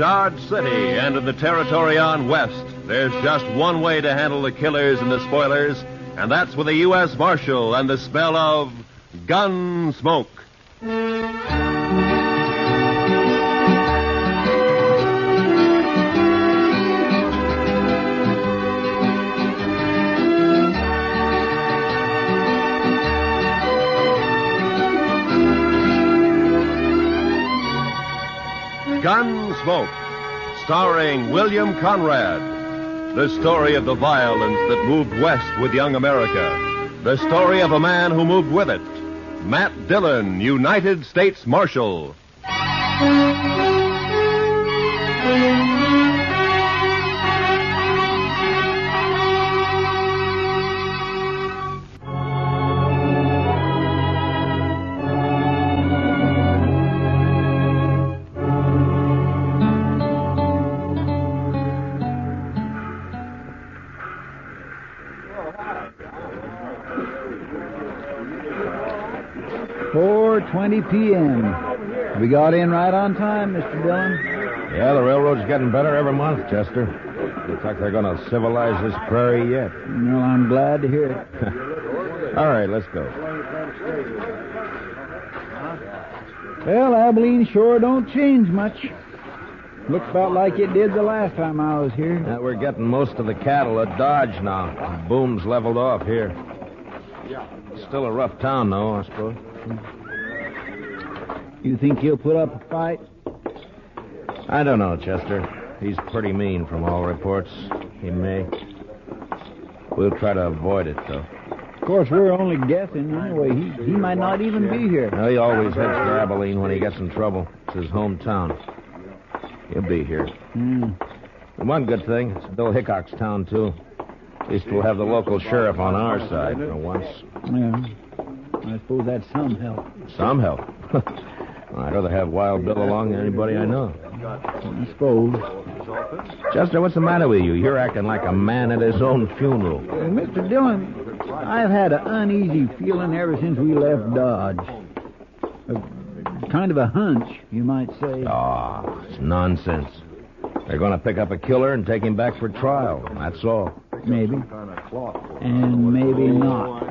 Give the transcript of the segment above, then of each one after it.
Dodge City and in the territory on West, there's just one way to handle the killers and the spoilers, and that's with a U.S. Marshal and the smell of Gunsmoke. Gunsmoke, starring William Conrad. The story of the violence that moved west with young America. The story of a man who moved with it. Matt Dillon, United States Marshal. p.m. We got in right on time, Mr. Dillon. Yeah, the railroad's getting better every month, Chester. Looks like they're going to civilize this prairie yet. Well, I'm glad to hear it. All right, let's go. Well, Abilene sure don't change much. Looks about like it did the last time I was here. We're getting most of the cattle at Dodge now. The boom's leveled off here. Still a rough town, though, I suppose. You think he'll put up a fight? I don't know, Chester. He's pretty mean from all reports. He may. We'll try to avoid it, though. Of course, we're only guessing. Anyway, he might not even be here. No, he always heads to Abilene when he gets in trouble. It's his hometown. He'll be here. And one good thing, it's Bill Hickok's town, too. At least we'll have the local sheriff on our side for once. Yeah, I suppose that's some help. Some help? I'd rather have Wild Bill along than anybody I know. I suppose. Chester, what's the matter with you? You're acting like a man at his own funeral. Mr. Dillon, I've had an uneasy feeling ever since we left Dodge. Kind of a hunch, you might say. Oh, it's nonsense. They're going to pick up a killer and take him back for trial. That's all. Maybe. And maybe not.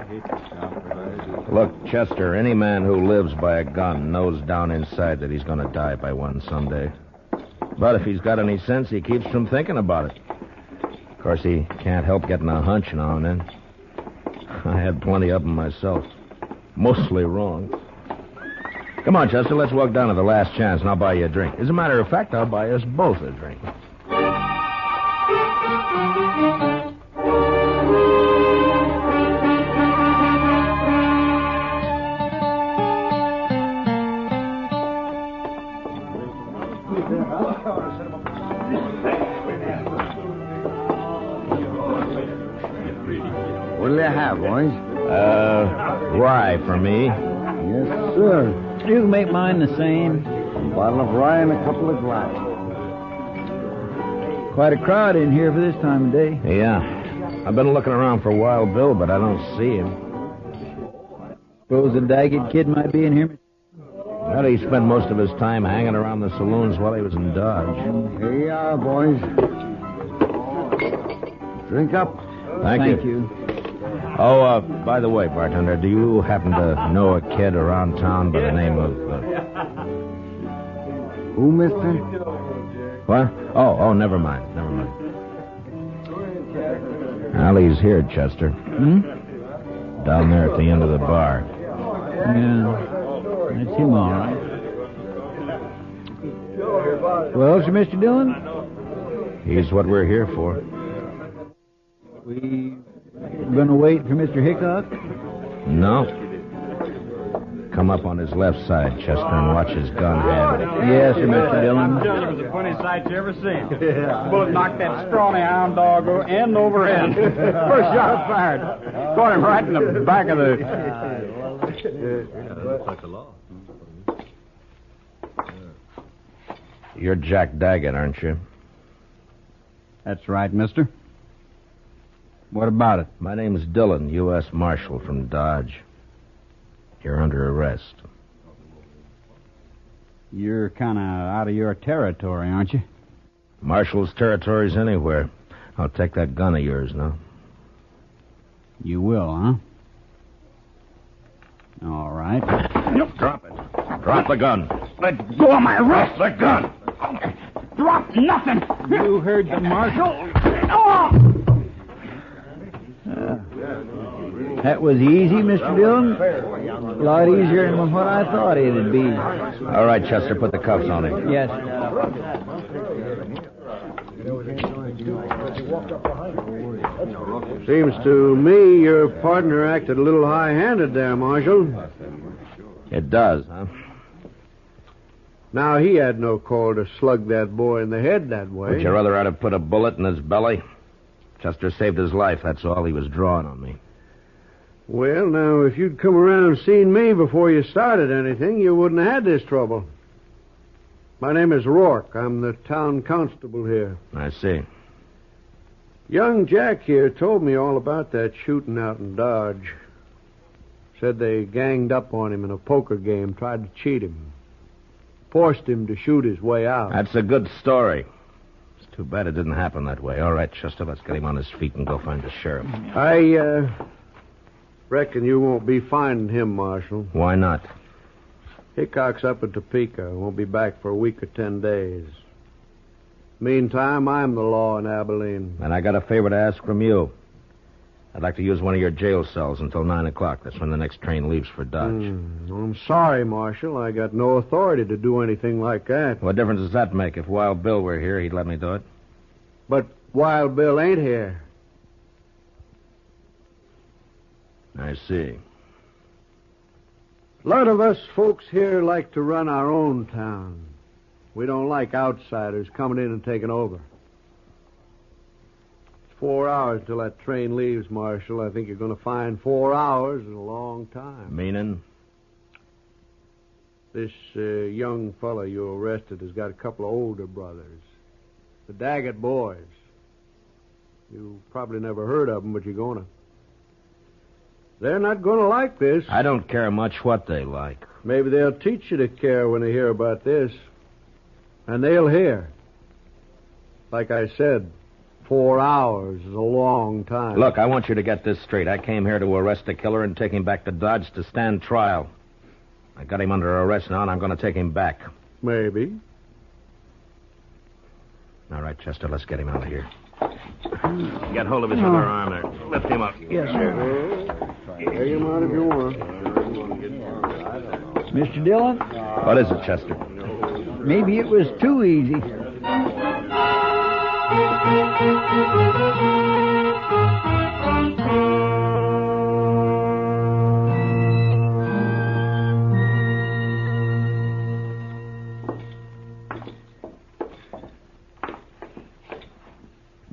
Look, Chester, any man who lives by a gun knows down inside that he's going to die by one someday. But if he's got any sense, he keeps from thinking about it. Of course, he can't help getting a hunch now and then. I had plenty of them myself. Mostly wrong. Come on, Chester, let's walk down to the Last Chance and I'll buy you a drink. As a matter of fact, I'll buy us both a drink. What'll you have, boys? Rye for me. Yes, sir. You can make mine the same. A bottle of rye and a couple of glasses. Quite a crowd in here for this time of day. Yeah. I've been looking around for Wild Bill, but I don't see him. Suppose the Daggett kid might be in here? Well, he spent most of his time hanging around the saloons while he was in Dodge. Here you are, boys. Drink up. Thank you. Oh, by the way, bartender, do you happen to know a kid around town by the name of... Who, mister? What? Oh, never mind. Well, he's here, Chester. Down there at the end of the bar. Yeah, that's him, all right. Well, sir, Mr. Dillon? He's what we're here for. We going to wait for Mr. Hickok? No. Come up on his left side, Chester, and watch his gun handle. Yes, sir, Mr. Dillon. It was a funny sight you eever seen. Both knocked that scrawny hound dog end over end. First shot fired. Caught him right in the back of the... looks like the law. You're Jack Daggett, aren't you? That's right, mister. What about it? My name's Dillon, U.S. Marshal from Dodge. You're under arrest. You're kind of out of your territory, aren't you? Marshal's territory's anywhere. I'll take that gun of yours now. You will, huh? All right. Yep, drop it. Drop the gun. Let go of my wrist. The gun. Drop nothing. You heard the marshal? That was easy, Mr. Dillon. A lot easier than what I thought it'd be. All right, Chester, put the cuffs on him. Yes. Seems to me your partner acted a little high-handed there, Marshal. It does, huh? Now, he had no call to slug that boy in the head that way. Would you rather I'd have put a bullet in his belly? Chester saved his life, that's all. He was drawing on me. Well, now, if you'd come around and seen me before you started anything, you wouldn't have had this trouble. My name is Rourke. I'm the town constable here. I see. Young Jack here told me all about that shooting out in Dodge. Said they ganged up on him in a poker game, tried to cheat him. Forced him to shoot his way out. That's a good story. It's too bad it didn't happen that way. All right, Chester, let's get him on his feet and go find the sheriff. I reckon you won't be finding him, Marshal. Why not? Hickok's up at Topeka. Won't be back for a week or 10 days. Meantime, I'm the law in Abilene. And I got a favor to ask from you. I'd like to use one of your jail cells until 9 o'clock. That's when the next train leaves for Dodge. I'm sorry, Marshal. I got no authority to do anything like that. What difference does that make? If Wild Bill were here, he'd let me do it. But Wild Bill ain't here. I see. A lot of us folks here like to run our own town. We don't like outsiders coming in and taking over. It's 4 hours till that train leaves, Marshal. I think you're going to find 4 hours is a long time. Meaning? This young fella you arrested has got a couple of older brothers. The Daggett boys. You probably never heard of them, but you're going to. They're not going to like this. I don't care much what they like. Maybe they'll teach you to care when they hear about this. And they'll hear. Like I said, 4 hours is a long time. Look, I want you to get this straight. I came here to arrest a killer and take him back to Dodge to stand trial. I got him under arrest now, and I'm going to take him back. Maybe. All right, Chester, let's get him out of here. Get hold of his other arm there. Lift him up. Yes, sir. Take him out if you want. Mr. Dillon, What is it, Chester? maybe it was too easy.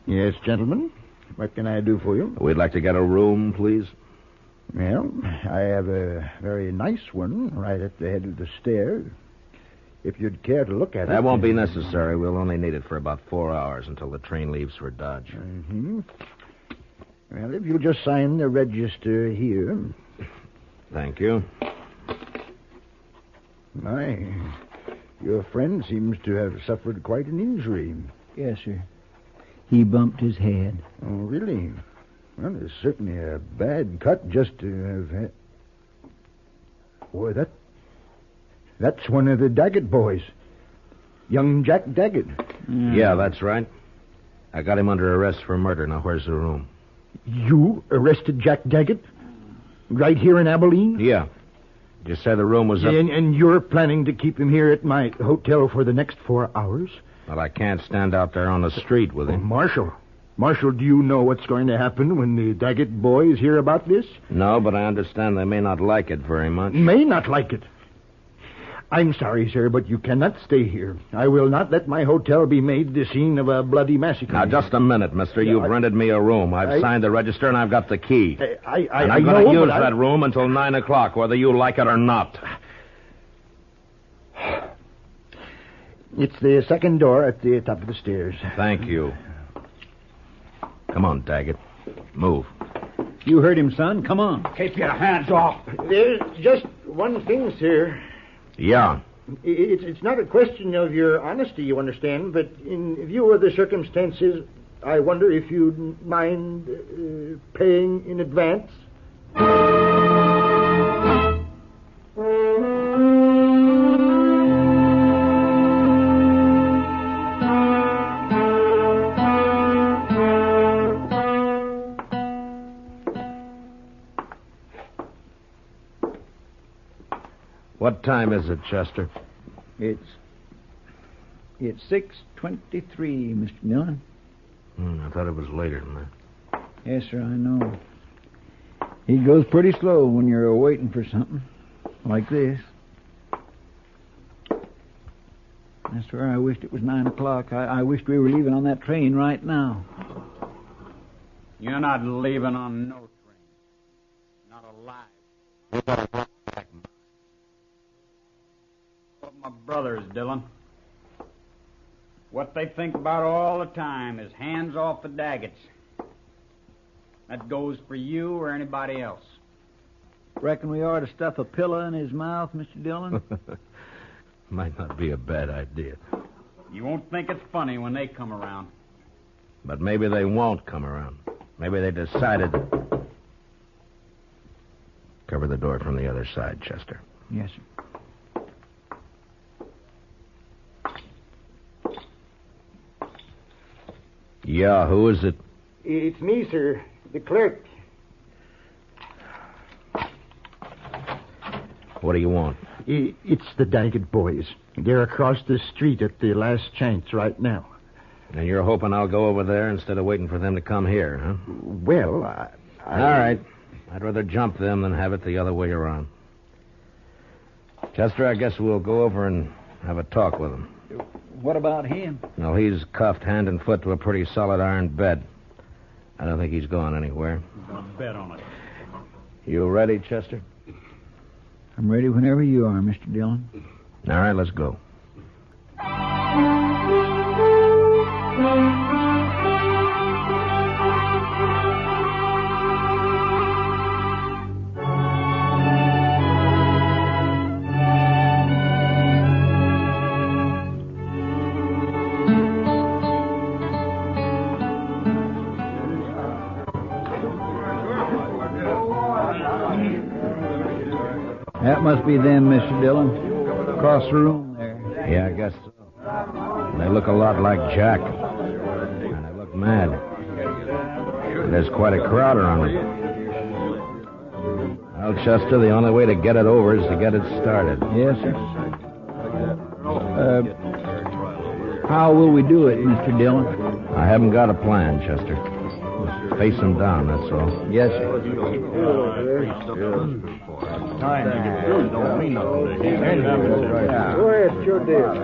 Yes, gentlemen. What can I do for you? We'd like to get a room, please. Well, I have a very nice one right at the head of the stairs. If you'd care to look at it. That won't be necessary. We'll only need it for about 4 hours until the train leaves for Dodge. Mm-hmm. Well, if you'll just sign the register here. Thank you. My, your friend seems to have suffered quite an injury. Yes, sir. He bumped his head. Oh, really? Well, it's certainly a bad cut just to have had. Boy, that's one of the Daggett boys. Young Jack Daggett. Yeah, that's right. I got him under arrest for murder. Now, where's the room? You arrested Jack Daggett? Right here in Abilene? Yeah. You said the room was up... And you're planning to keep him here at my hotel for the next 4 hours? Well, I can't stand out there on the street with him. Marshal, do you know what's going to happen when the Daggett boys hear about this? No, but I understand they may not like it very much. May not like it. I'm sorry, sir, but you cannot stay here. I will not let my hotel be made the scene of a bloody massacre. Now, just a minute, mister. You've rented me a room. I've signed the register, and I've got the key. I'm going to use that room until 9 o'clock, whether you like it or not. It's the second door at the top of the stairs. Thank you. Come on, Daggett. Move. You heard him, son. Come on. Keep your hands off. There's just one thing, sir. Yeah. It's not a question of your honesty, you understand, but in view of the circumstances, I wonder if you'd mind paying in advance? What time is it, Chester? It's 6:23, Mr. Dillon. I thought it was later than that. Yes, sir, I know. He goes pretty slow when you're waiting for something like this. I swear I wished it was 9 o'clock. I wished we were leaving on that train right now. You're not leaving on no train. Not alive. You gotta walk back. But my brothers, Dillon. What they think about all the time is hands off the Daggets. That goes for you or anybody else. Reckon we ought to stuff a pillow in his mouth, Mr. Dillon? Might not be a bad idea. You won't think it's funny when they come around. But maybe they won't come around. Maybe they decided... Cover the door from the other side, Chester. Yes, sir. Yeah, who is it? It's me, sir, the clerk. What do you want? It's the Daggett boys. They're across the street at the Last Chance right now. And you're hoping I'll go over there instead of waiting for them to come here, huh? Well, All right. I'd rather jump them than have it the other way around. Chester, I guess we'll go over and have a talk with him. What about him? No, he's cuffed hand and foot to a pretty solid iron bed. I don't think he's going anywhere. I'm gonna bet on it. You ready, Chester? I'm ready whenever you are, Mr. Dillon. All right, let's go. That must be them, Mr. Dillon. Across the room there. Yeah, I guess so. They look a lot like Jack. And they look mad. There's quite a crowd around them. Well, Chester, the only way to get it over is to get it started. Yes, sir. How will we do it, Mr. Dillon? I haven't got a plan, Chester. Face them down, that's all. Yes, sir. Don't mean nothing to Go ahead, sure deal.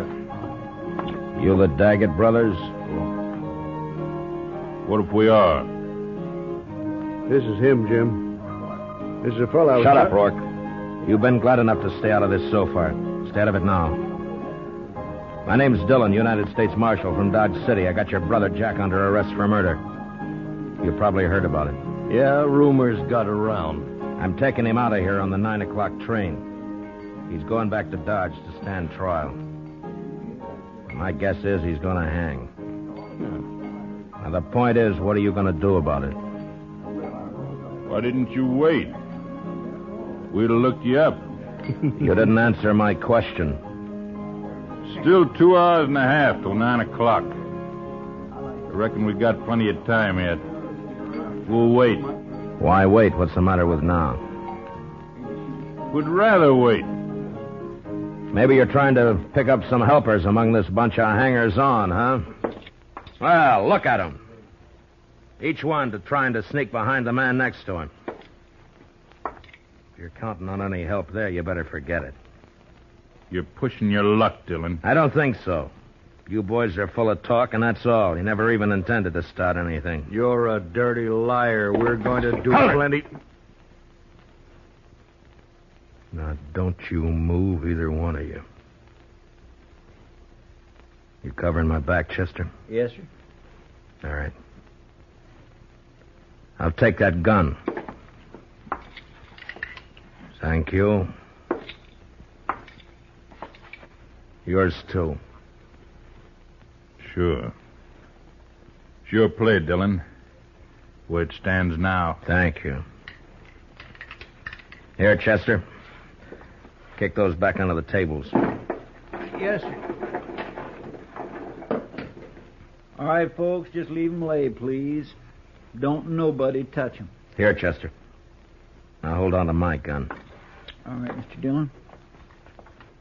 You the Daggett brothers? What if we are? This is him, Jim. This is a fellow... Shut up, Rourke. You've been glad enough to stay out of this so far. Stay out of it now. My name's Dillon, United States Marshal from Dodge City. I got your brother Jack under arrest for murder. You probably heard about it. Yeah, rumors got around. I'm taking him out of here on the 9 o'clock train. He's going back to Dodge to stand trial. My guess is he's going to hang. Now, the point is, what are you going to do about it? Why didn't you wait? We'd have looked you up. You didn't answer my question. Still 2 hours and a half till 9 o'clock. I reckon we got plenty of time yet. We'll wait. Why wait? What's the matter with now? We'd rather wait. Maybe you're trying to pick up some helpers among this bunch of hangers-on, huh? Well, look at them. Each one trying to sneak behind the man next to him. If you're counting on any help there, you better forget it. You're pushing your luck, Dillon. I don't think so. You boys are full of talk, and that's all. You never even intended to start anything. You're a dirty liar. We're going to do plenty... Now, don't you move, either one of you. You covering my back, Chester? Yes, sir. All right. I'll take that gun. Thank you. Yours, too. Sure. Sure play, Dillon. Where it stands now. Thank you. Here, Chester. Kick those back onto the tables. Yes, sir. All right, folks, just leave 'em lay, please. Don't nobody touch 'em. Here, Chester. Now hold on to my gun. All right, Mr. Dillon.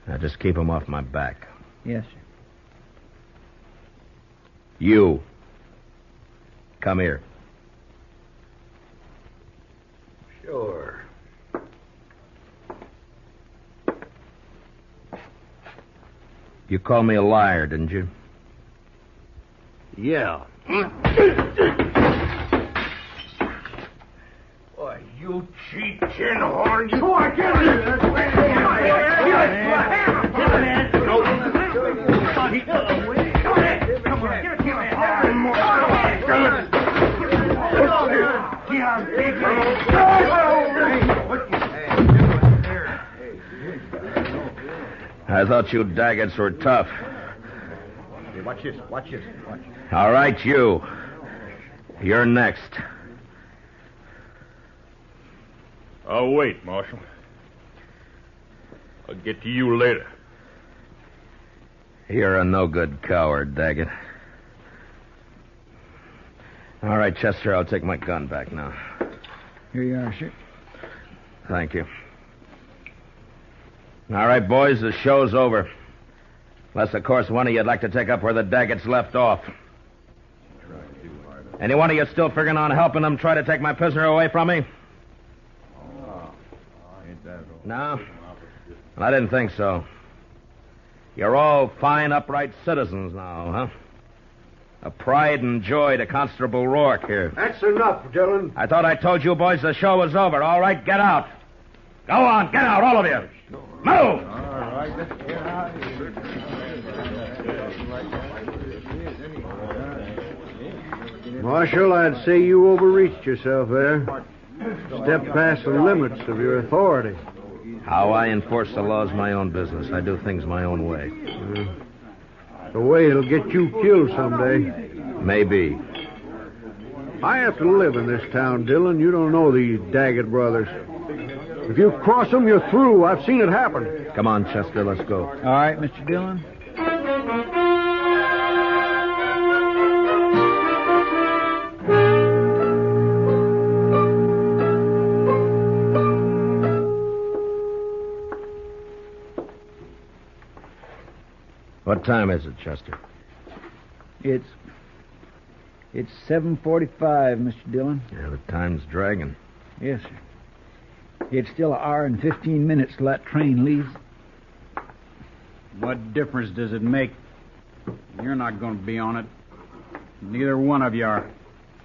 Now just keep 'em off my back. Yes, sir. You. Come here. Sure. You called me a liar, didn't you? Yeah. Boy, you cheat tin horn. You I thought you Daggets were tough. Hey, watch this. All right, you. You're next. I'll wait, Marshal. I'll get to you later. You're a no-good coward, Daggett. All right, Chester, I'll take my gun back now. Here you are, sir. Thank you. All right, boys, the show's over. Unless, of course, one of you'd like to take up where the Daggets left off. Any one of you still figuring on helping them try to take my prisoner away from me? No? Well, I didn't think so. You're all fine, upright citizens now, huh? A pride and joy to Constable Rourke here. That's enough, Dillon. I thought I told you boys the show was over. All right, get out. Go on, get out, all of you. Move! Marshal, I'd say you overreached yourself there. Stepped past the limits of your authority. How I enforce the law's my own business. I do things my own way. The way it'll get you killed someday. Maybe. I have to live in this town, Dillon. You don't know these Daggett brothers. If you cross them, you're through. I've seen it happen. Come on, Chester, let's go. All right, Mr. Dillon. What time is it, Chester? It's 7:45, Mr. Dillon. Yeah, the time's dragging. Yes, sir. It's still an hour and 15 minutes till that train leaves. What difference does it make? You're not going to be on it. Neither one of you are.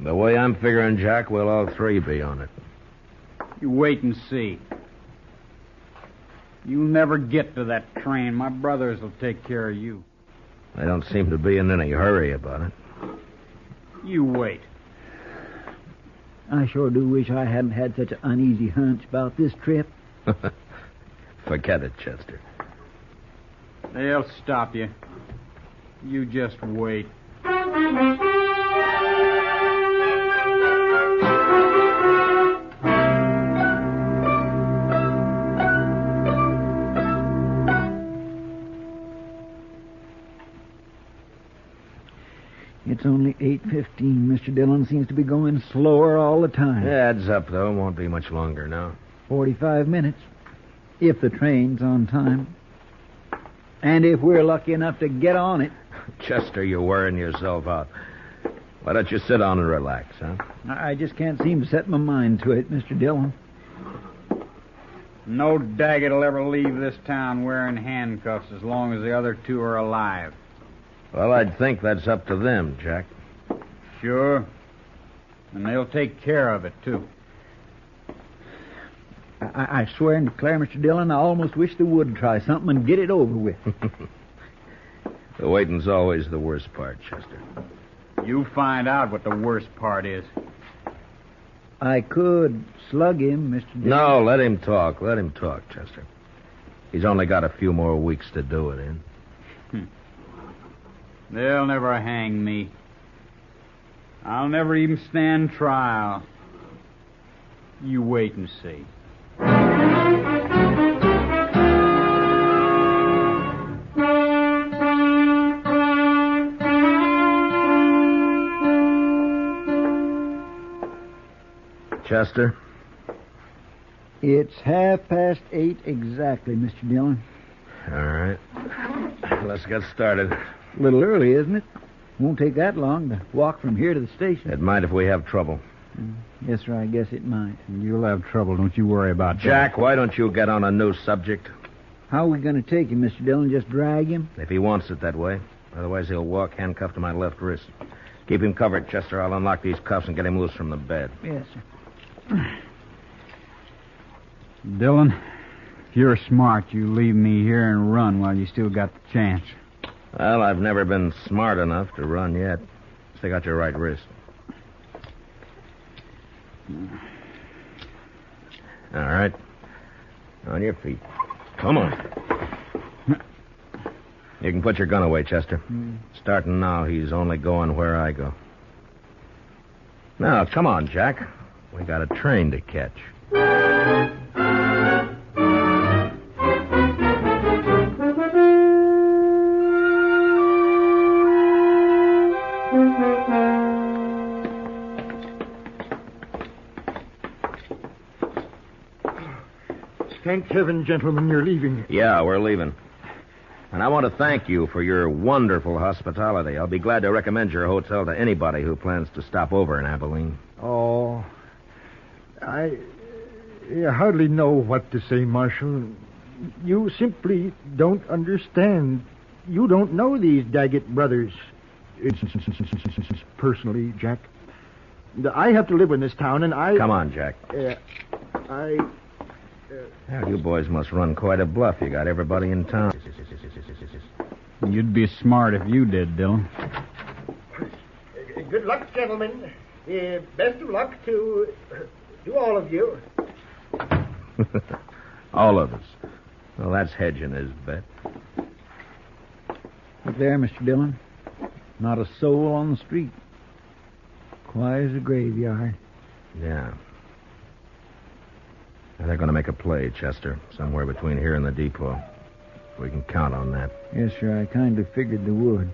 The way I'm figuring, Jack, we'll all three be on it. You wait and see. You'll never get to that train. My brothers will take care of you. They don't seem to be in any hurry about it. You wait. I sure do wish I hadn't had such an uneasy hunch about this trip. Forget it, Chester. They'll stop you. You just wait. It's only 8:15. Mr. Dillon seems to be going slower all the time. Adds up, though. Won't be much longer now. 45 minutes, if the train's on time. And if we're lucky enough to get on it. Chester, you're wearing yourself out. Why don't you sit down and relax, huh? I just can't seem to set my mind to it, Mr. Dillon. No Daggett will ever leave this town wearing handcuffs as long as the other two are alive. Well, I'd think that's up to them, Jack. Sure. And they'll take care of it, too. I swear and declare, Mr. Dillon, I almost wish they would try something and get it over with. The waiting's always the worst part, Chester. You find out what the worst part is. I could slug him, Mr. Dillon. No, let him talk. Let him talk, Chester. He's only got a few more weeks to do it in. They'll never hang me. I'll never even stand trial. You wait and see. Chester? It's 8:30 exactly, Mr. Dillon. All right. Let's get started. A little early, isn't it? Won't take that long to walk from here to the station. It might if we have trouble. Yes, sir, I guess it might. You'll have trouble, don't you worry about that. Jack, why don't you get on a new subject? How are we going to take him, Mr. Dillon? Just drag him? If he wants it that way. Otherwise, he'll walk handcuffed to my left wrist. Keep him covered, Chester. I'll unlock these cuffs and get him loose from the bed. Yes, sir. Dillon, if you're smart, you leave me here and run while you still got the chance. Well, I've never been smart enough to run yet. Stick out your right wrist. All right. On your feet. Come on. You can put your gun away, Chester. Starting now, he's only going where I go. Now, come on, Jack. We got a train to catch. Thank heaven, gentlemen, you're leaving. Yeah, we're leaving. And I want to thank you for your wonderful hospitality. I'll be glad to recommend your hotel to anybody who plans to stop over in Abilene. Oh, I hardly know what to say, Marshal. You simply don't understand. You don't know these Daggett brothers. Personally, Jack. I have to live in this town, and I... Come on, Jack. Well, you boys must run quite a bluff. You got everybody in town. You'd be smart if you did, Dillon. Good luck, gentlemen. Best of luck to all of you. All of us. Well, that's hedging his bet. Look there, Mr. Dillon. Not a soul on the street. Quiet as a graveyard. Yeah. Now, they're going to make a play, Chester, somewhere between here and the depot. We can count on that. Yes, sir, I kind of figured they would.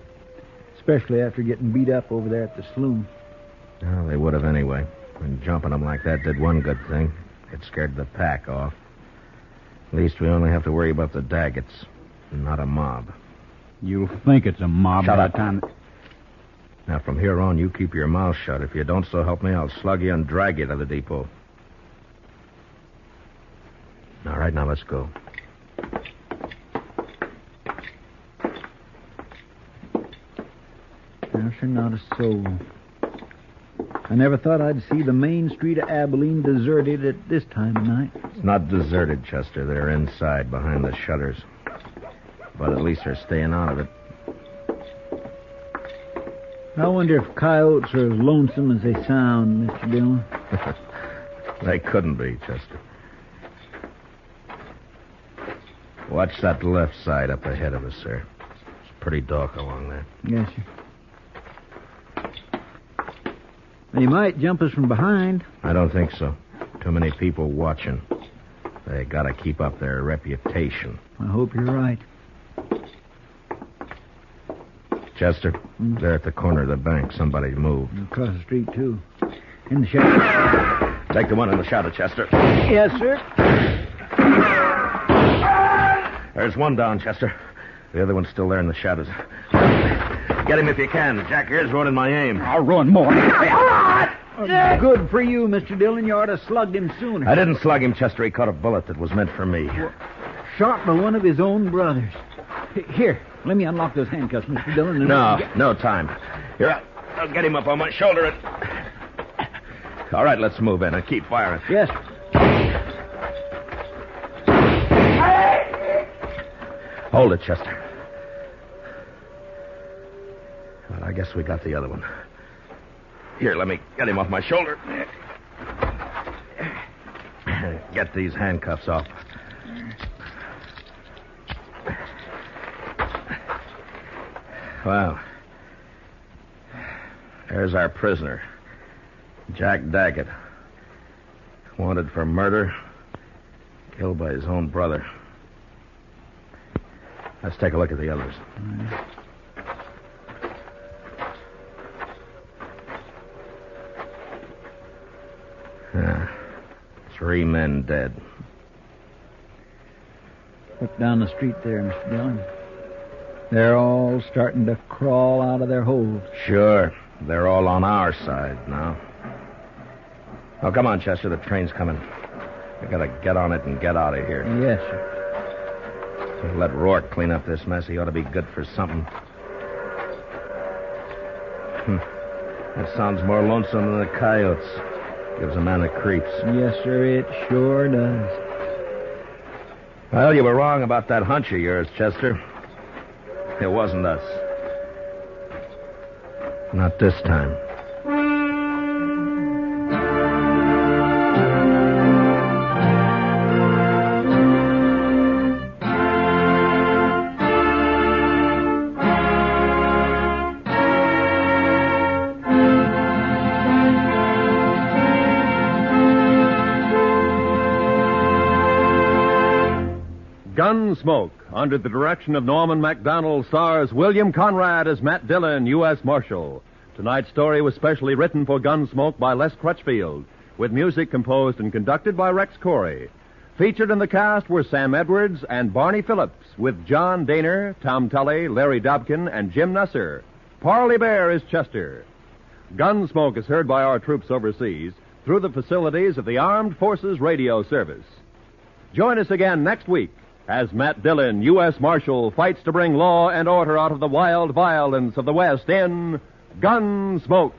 Especially after getting beat up over there at the saloon. Well, they would have anyway. And jumping them like that did one good thing. It scared the pack off. At least we only have to worry about the Daggets, and not a mob. You'll think it's a mob Shut by up. the time... Now, from here on, you keep your mouth shut. If you don't, so help me, I'll slug you and drag you to the depot. All right, now let's go. No, sir, not a soul. I never thought I'd see the main street of Abilene deserted at this time of night. It's not deserted, Chester. They're inside, behind the shutters. But at least they're staying out of it. I wonder if coyotes are as lonesome as they sound, Mr. Dillon. They couldn't be, Chester. Watch that left side up ahead of us, sir. It's pretty dark along there. Yes, sir. They might jump us from behind. I don't think so. Too many people watching. They gotta keep up their reputation. I hope you're right. Chester, they're at the corner of the bank. Somebody moved. Across the street, too. In the shadow. Take the one in the shadow, Chester. Yes, sir. There's one down, Chester. The other one's still there in the shadows. Get him if you can. Jack here's ruining my aim. I'll run more. Good for you, Mr. Dillon. You ought to have slugged him sooner. I didn't slug him, Chester. He caught a bullet that was meant for me. Shot by one of his own brothers. Here, let me unlock those handcuffs, Mr. Dillon. No time. Here, I'll get him up on my shoulder. All right, let's move in and keep firing. Yes. Hold it, Chester. Well, I guess we got the other one. Here, let me get him off my shoulder. Get these handcuffs off. Well, there's our prisoner, Jack Daggett. Wanted for murder, killed by his own brother. Let's take a look at the others. Ah, 3 men dead. Look down the street there, Mr. Dillon. They're all starting to crawl out of their holes. Sure. They're all on our side now. Oh, come on, Chester. The train's coming. We gotta get on it and get out of here. Yes, sir. Let Rourke clean up this mess. He ought to be good for something. That sounds more lonesome than the coyotes. Gives a man the creeps. Yes, sir, it sure does. Well, you were wrong about that hunch of yours, Chester. It wasn't us. Not this time. Gunsmoke, under the direction of Norman MacDonald, stars William Conrad as Matt Dillon, U.S. Marshal. Tonight's story was specially written for Gunsmoke by Les Crutchfield, with music composed and conducted by Rex Corey. Featured in the cast were Sam Edwards and Barney Phillips, with John Daner, Tom Tully, Larry Dobkin, and Jim Nusser. Parley Bear is Chester. Gunsmoke is heard by our troops overseas through the facilities of the Armed Forces Radio Service. Join us again next week as Matt Dillon, U.S. Marshal, fights to bring law and order out of the wild violence of the West in Gunsmoke.